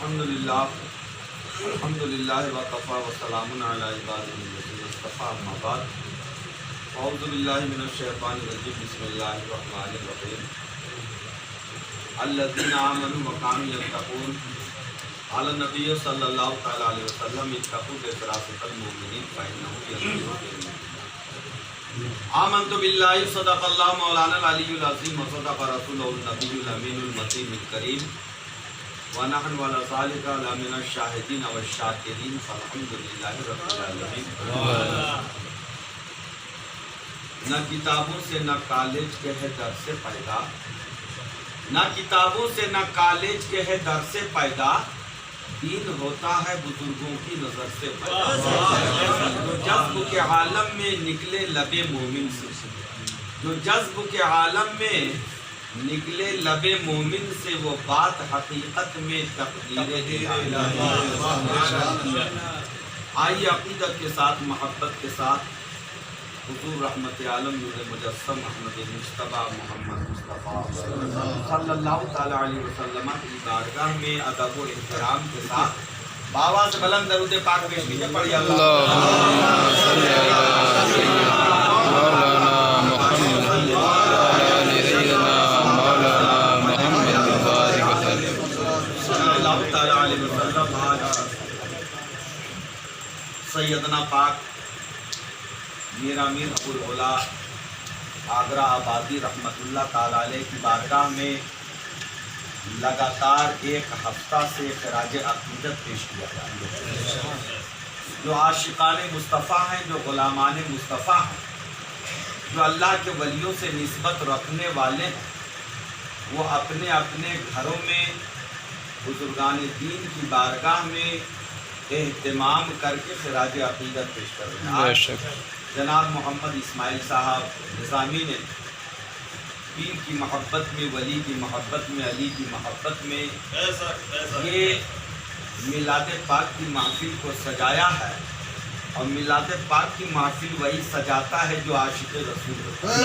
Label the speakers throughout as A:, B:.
A: الحمدللہ وکفی وسلام علی عبادہ الذین اصطفی اما بعد اعوذ باللہ من الشیطان الرجیم بسم اللہ الرحمن الرحیم الذین آمنوا وکانوا یتقون قال النبی صلی اللہ تعالی علیہ وسلم اتقوا بفراست المؤمنین فإنه یضر آمنت باللہ صدق اللہ مولانا العلی العظیم وصدق رسولہ النبی الامین المتین الکریم ونحن وعلى ذلك لمن الشاہدین والشاکرین فالحمدللہ رب العالمین۔ نہ کتابوں سے نہ کالج کے ہے در سے پیدا، نہ کتابوں سے نہ کالج کے ہے در سے پیدا، دین ہوتا ہے بزرگوں کی نظر سے پیدا۔ جو جذب کے عالم میں نکلے لب مومن سے، جو جذب کے عالم میں نکلے لب مومن سے، وہ بات حقیقت میں تقدیر الہی۔ آئیے عقیدت کے ساتھ، محبت کے ساتھ حضور رحمت عالم نور مجسم احمد مجتبیٰ محمد مصطفیٰ صلی اللہ تعالیٰ علیہ وسلم کی بارگاہ میں ادب و احترام کے ساتھ بابا سے بلند درود پاک پیش کیجیے۔ پڑھیے سیدنا پاک میر امیر ابو العلا آگرہ آبادی رحمت اللہ تعالیٰ علیہ کی بارگاہ میں لگاتار ایک ہفتہ سے خراج عقیدت پیش کیا جا رہا ہے۔ جو عاشقان مصطفیٰ ہیں، جو غلامان مصطفیٰ ہیں، جو اللہ کے ولیوں سے نسبت رکھنے والے ہیں، وہ اپنے اپنے گھروں میں بزرگان دین کی بارگاہ میں اہتمام کر کے خراج عقیدت پیش کر رہے ہیں۔ جناب محمد اسماعیل صاحب نظامی نے پیر کی محبت میں، ولی کی محبت میں، علی کی محبت میں یہ میلاد پاک کی محفل کو سجایا ہے، اور میلاد پاک کی محفل وہی سجاتا ہے جو عاشق رسول ہوتا ہے،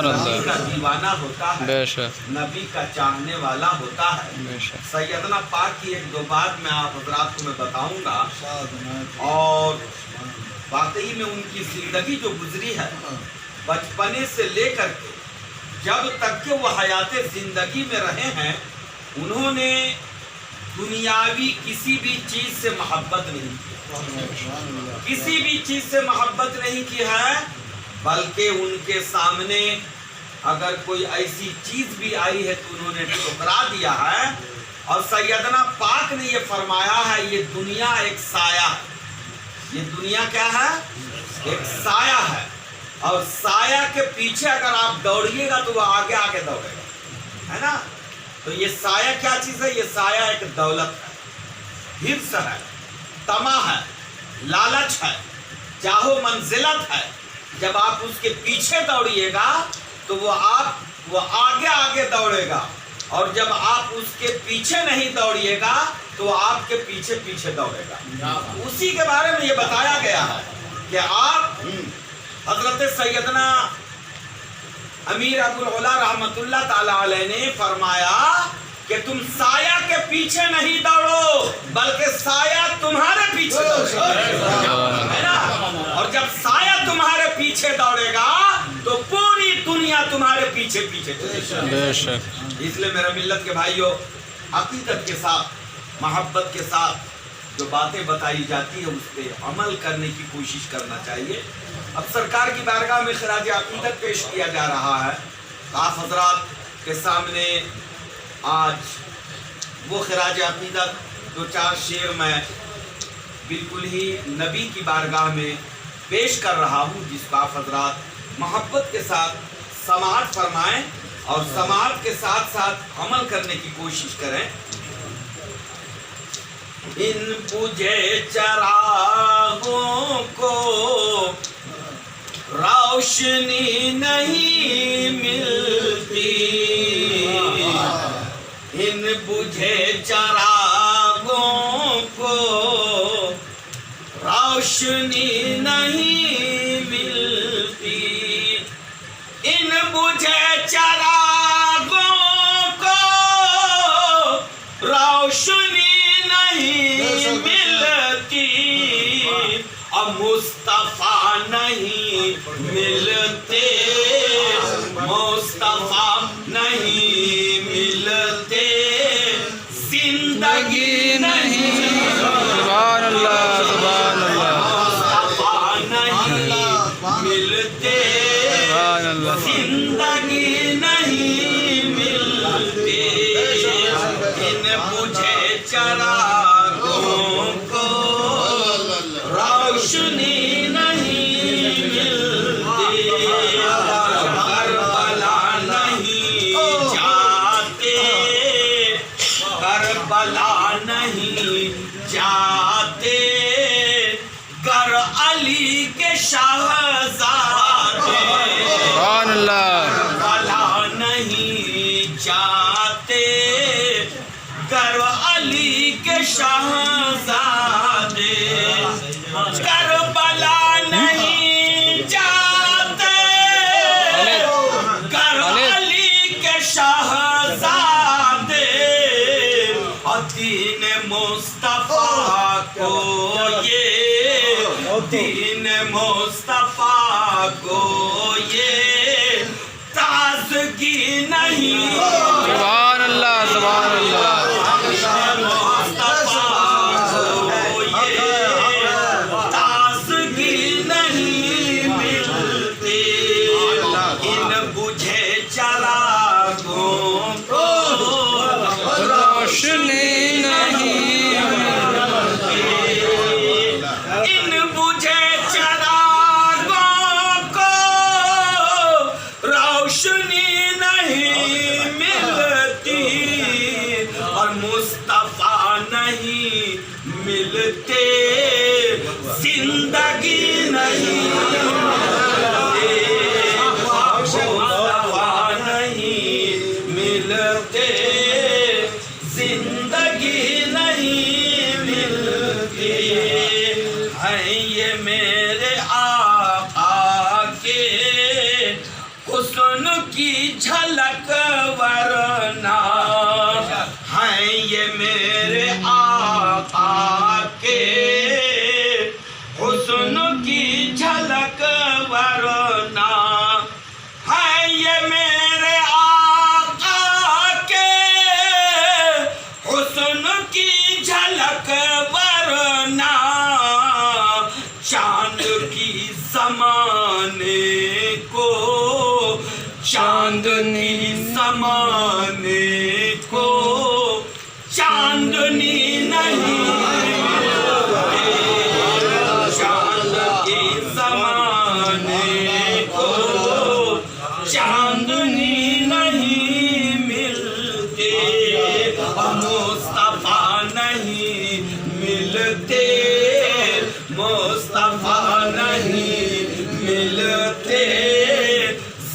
A: نبی کا دیوانہ ہوتا ہے، نبی کا چاہنے والا ہوتا ہے۔ سیدنا پاک کی ایک دو بات میں آپ حضرات کو میں بتاؤں گا، اور واقعی میں ان کی زندگی جو گزری ہے بچپنے سے لے کر کے جب تک کہ وہ حیات زندگی میں رہے ہیں، انہوں نے دنیاوی کسی بھی چیز سے محبت نہیں کی، کسی بھی چیز سے محبت نہیں کی ہے، بلکہ ان کے سامنے اگر کوئی ایسی چیز بھی آئی ہے تو انہوں نے ٹھکرا دیا ہے۔ اور سیدنا پاک نے یہ فرمایا ہے، یہ دنیا ایک سایہ ہے، یہ دنیا کیا ہے؟ ایک سایہ ہے، اور سایہ کے پیچھے اگر آپ دوڑیے گا تو وہ آگے آگے دوڑے گا، ہے نا؟ تو یہ سایہ کیا چیز ہے؟ یہ سایہ ایک دولت ہے، حرص ہے، طمع ہے، لالچ ہے، چاہو منزلت ہے۔ جب آپ اس کے پیچھے دوڑیے گا تو وہ آگے آگے دوڑے گا، اور جب آپ اس کے پیچھے نہیں دوڑیے گا تو وہ آپ کے پیچھے پیچھے دوڑے گا۔ اسی کے بارے میں یہ بتایا گیا ہے کہ آپ حضرت سیدنا امیر ابو العلا رحمت اللہ تعالیٰ علیہ نے فرمایا کہ تم سایہ کے پیچھے نہیں دوڑو بلکہ سایہ تمہارے پیچھے دوڑے گا، اور جب سایہ تمہارے پیچھے دوڑے گا تو پوری دنیا تمہارے پیچھے پیچھے چلے گی۔ اس لیے میرے ملت کے بھائیوں، عقیدت کے ساتھ، محبت کے ساتھ جو باتیں بتائی جاتی ہیں اس پہ عمل کرنے کی کوشش کرنا چاہیے۔ اب سرکار کی بارگاہ میں خراج عقیدت پیش کیا جا رہا ہے، آپ حضرات کے سامنے آج وہ خراج عقیدت دو چار شعر میں بالکل ہی نبی کی بارگاہ میں پیش کر رہا ہوں، جس کو آپ حضرات محبت کے ساتھ سماعت فرمائیں اور سماعت کے ساتھ ساتھ عمل کرنے کی کوشش کریں۔ ان بجھے چراغوں کو روشنی نہیں ملتی، ان بجھے چراغوں کو روشنی نہیں ملتی، ان بجھے چراغوں کو روشنی اب مصطفیٰ نہیں ملتے، مصطفیٰ نہیں ملتے، زندگی نہیں،
B: سبحان اللہ سبحان اللہ
A: مصطفیٰ نہیں ملتے،
B: سبحان اللہ
A: زندگی نہیں ملتے، ان مجھے چراغوں کو روشنی نہیں ملتی، کربلا نہیں جاتے، کربلا نہیں جاتے، گر علی کے شہزادے،
B: سبحان اللہ
A: کربلا نہیں جاتے، گر علی کے شہزادے، کربلا نہیں جاتے، گر علی کے شہزادے، اور دین مصطفیٰ کو یہ، دین مصطفیٰ کو یہ تازگی نہیں،
B: سبحان اللہ سبحان اللہ
A: تازگی نہیں ملتی، ان بجھے چراغوں کو
B: روشنی نہیں
A: ان بجھے چراغوں کو روشنی نہیں ملتی، اور مصطفیٰ نہیں ملتے، زندگی نہیں ملتے، مصطفیٰ نہیں ملتے، زندگی نہیں ملتی، ہیں یہ میرے آقا کے حسن کی جھلک ورنہ، ہیں یہ میرے آقا کے حسن کی جھلک ورنہ، ہیں یہ میرے آقا کے حسن کی جھلک ورنہ، چاند کی زمانے کو، چاندنی زمانے کو چاندنی نہیں ملتی، چاند کی زمانے کو چاندنی نہیں ملتی، مصطفیٰ نہیں ملتے، مصطفیٰ نہیں ملتے،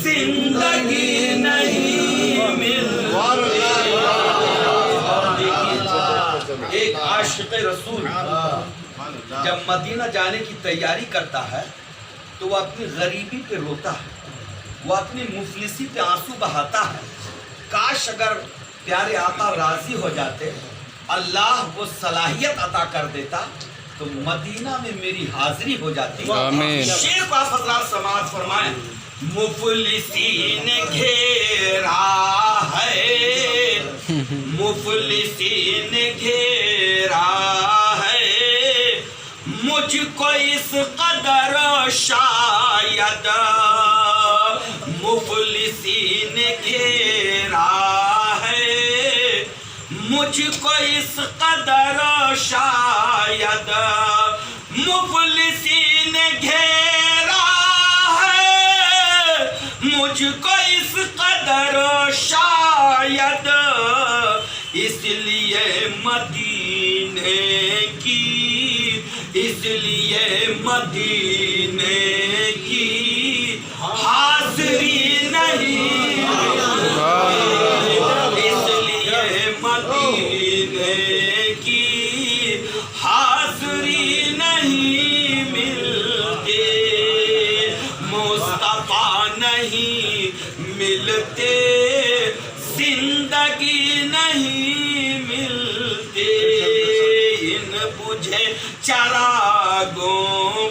A: زندگی نہیں ملتی۔ ایک عاشق رسول جب مدینہ جانے کی تیاری کرتا ہے تو وہ اپنی غریبی پہ روتا ہے، وہ اپنی مفلسی پہ آنسو بہاتا ہے، کاش اگر پیارے آقا راضی ہو جاتے، اللہ وہ صلاحیت عطا کر دیتا تو مدینہ میں میری حاضری ہو جاتی۔
B: آمین۔
A: شیر کو آپ حضرات سماعت فرمائیں۔ مفلسی نے گھیرا ہے، مفلسی نے گھیرا ہے، مجھ کو اس قدر شاید، مفلسی نے گھیرا ہے، مجھ کو اس قدر شاید، مفلسی نے گھیرا ہے، مجھ کو اس قدر شاید، اس لیے مدینے کی، اس لیے مدینے کی حاضری نہیں، اس لیے مدینے کی حاضری نہیں ملتی، مصطفیٰ نہیں ملتے، زندگی نہیں ملتی، ان بجھے چراغوں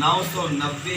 A: 990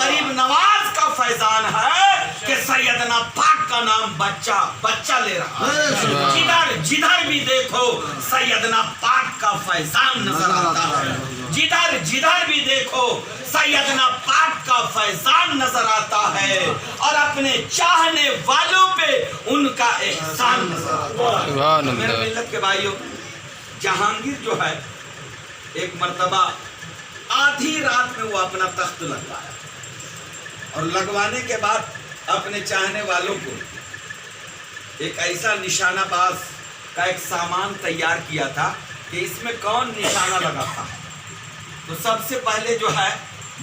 A: غریب نواز کا فیضان ہے کہ سیدنا پاک کا نام بچہ لے رہا ہے. جدھر بھی دیکھو سیدنا پاک کا فیضان نظر آتا ہے. جدھر بھی دیکھو سیدنا پاک کا فیضان نظر آتا ہے اور اپنے چاہنے والوں پہ ان کا احسان نظر آتا ہے.
B: سبحان
A: میرے
B: اللہ.
A: ملت کے بھائیوں، جہانگیر جو ہے ایک مرتبہ آدھی رات میں وہ اپنا تخت لگوایا اور لگوانے کے بعد اپنے چاہنے والوں کو ایک ایسا نشانہ باز کا ایک سامان تیار کیا تھا کہ اس میں کون نشانہ لگاتا ہے. تو سب سے پہلے جو ہے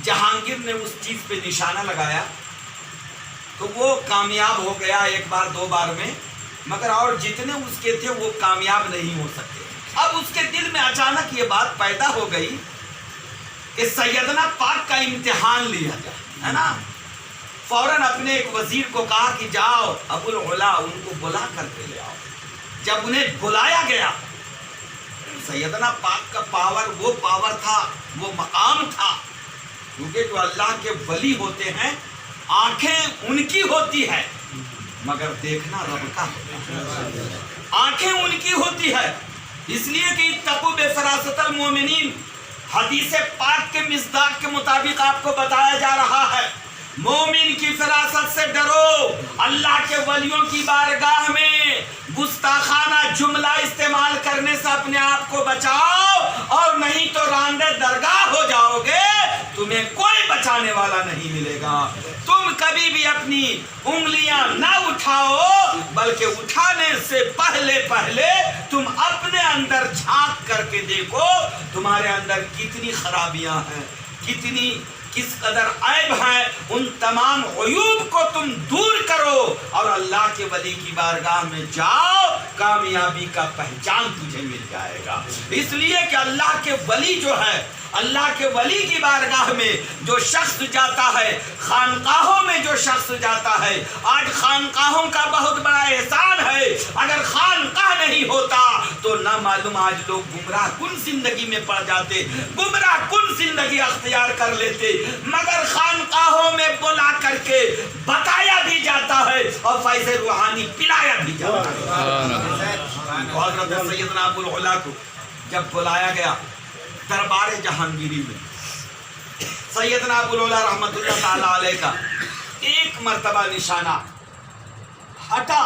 A: جہانگیر نے اس چیز پہ نشانہ لگایا تو وہ کامیاب ہو گیا ایک بار دو بار میں، مگر اور جتنے اس کے تھے وہ کامیاب نہیں ہو سکے. اب اس کے دل میں اچانک یہ بات پیدا ہو گئی کہ سیدنا پاک کا امتحان لیا جائے، ہے نا. فوراً اپنے ایک وزیر کو کہا کہ جاؤ ابو العلا ان کو بلا کر کے لے آؤ. جب انہیں بلایا گیا، سیدنا پاک کا پاور وہ پاور تھا، وہ مقام تھا، کیونکہ جو اللہ کے ولی ہوتے ہیں آنکھیں ان کی ہوتی ہے مگر دیکھنا رب کا ہوتا ہے. آنکھیں ان کی ہوتی ہے اس لیے کہ اتقوا بفراست المومنین، حدیث پاک کے مصداق کے مطابق آپ کو بتایا جا رہا ہے مومن کی فراست سے ڈرو. اللہ کے ولیوں کی بارگاہ میں گستاخانہ جملہ استعمال کرنے سے اپنے آپ کو بچاؤ، اور نہیں تو راندے درگاہ ہو جاؤ گے، تمہیں کوئی بچانے والا نہیں ملے گا. تم کبھی بھی اپنی انگلیاں نہ اٹھاؤ، بلکہ اٹھانے سے پہلے تم اپنے اندر جھانک کر کے دیکھو تمہارے اندر کتنی خرابیاں ہیں، کس قدر عیب ہیں. ان تمام عیوب کو تم دور کرو اور اللہ کے ولی کی بارگاہ میں جاؤ، کامیابی کا پہچان تجھے مل جائے گا. اس لیے کہ اللہ کے ولی جو ہے، اللہ کے ولی کی بارگاہ میں جو شخص جاتا ہے، خانقاہوں میں جو شخص جاتا ہے، آج خانقاہوں کا بہت بڑا احسان ہے. اگر خانقاہ نہیں ہوتا تو نہ معلوم آج لوگ گمراہ کن زندگی میں پڑ جاتے، گمراہ کن زندگی اختیار کر لیتے. مگر خانقاہوں میں بلا کر کے بتایا بھی جاتا ہے اور فیض روحانی پلایا بھی جاتا ہے. حضرت سیدنا ابو العلا کو جب بلایا گیا دربار جہانگیری میں، سیدنا ابو العلا رحمت اللہ تعالی علیہ کا ایک مرتبہ نشانہ ہٹا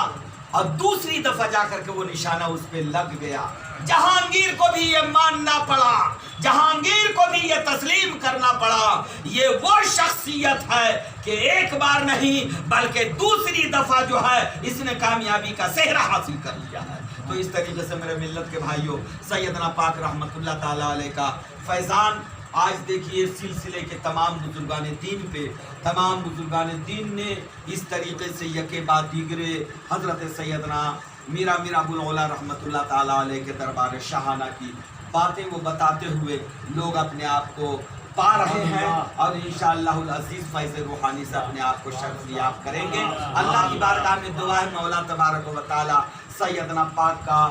A: اور دوسری دفعہ جا کر کے وہ نشانہ اس پہ لگ گیا. جہانگیر کو بھی یہ ماننا پڑا، جہانگیر کو بھی یہ تسلیم کرنا پڑا. یہ وہ شخصیت ہے کہ ایک بار نہیں بلکہ دوسری دفعہ جو ہے اس نے کامیابی کا صحرا حاصل کر لیا ہے. تو اس طریقے سے میرے ملت کے بھائیوں، سیدنا پاک رحمت اللہ تعالی علیہ کا فیضان آج دیکھیے سلسلے کے تمام بزرگان دین پہ، تمام بزرگان دین نے اس طریقے سے یکے بعد دیگرے حضرت سیدنا میر ابو العلا رحمت اللہ تعالی علیہ کے دربار شاہانہ کی باتیں وہ بتاتے ہوئے لوگ اپنے آپ کو پا رہے ہیں اور انشاءاللہ العزیز فیض روحانی سے اپنے آپ کو شرفیاب کریں گے. اللہ کی بارگاہ میں دعا ہے مولا تبارک و تعالی سیدنا پاک کا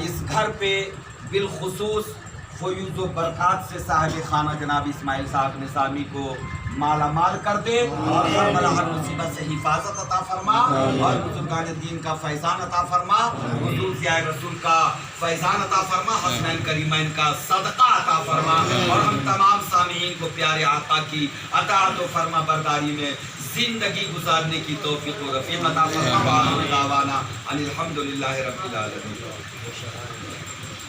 A: اس گھر پہ بالخصوص فیوز و برکات سے صاحب خانہ جناب اسماعیل صاحب نظامی کو مالا مال کر دے اور ہر بلا ہر مصیبت سے حفاظت عطا فرما اور بزرگان دین کا فیضان عطا فرما، حضور ضیاء رسول کا فیضان عطا فرما، حسنین کریمین کا صدقہ عطا فرما اور ہم تمام سامعین کو پیارے آقا کی اطاعت و فرما برداری میں زندگی گزارنے کی توفیق و رفیق عطا فرما. وآخر دعوانا ان الحمدللہ رب العالمین.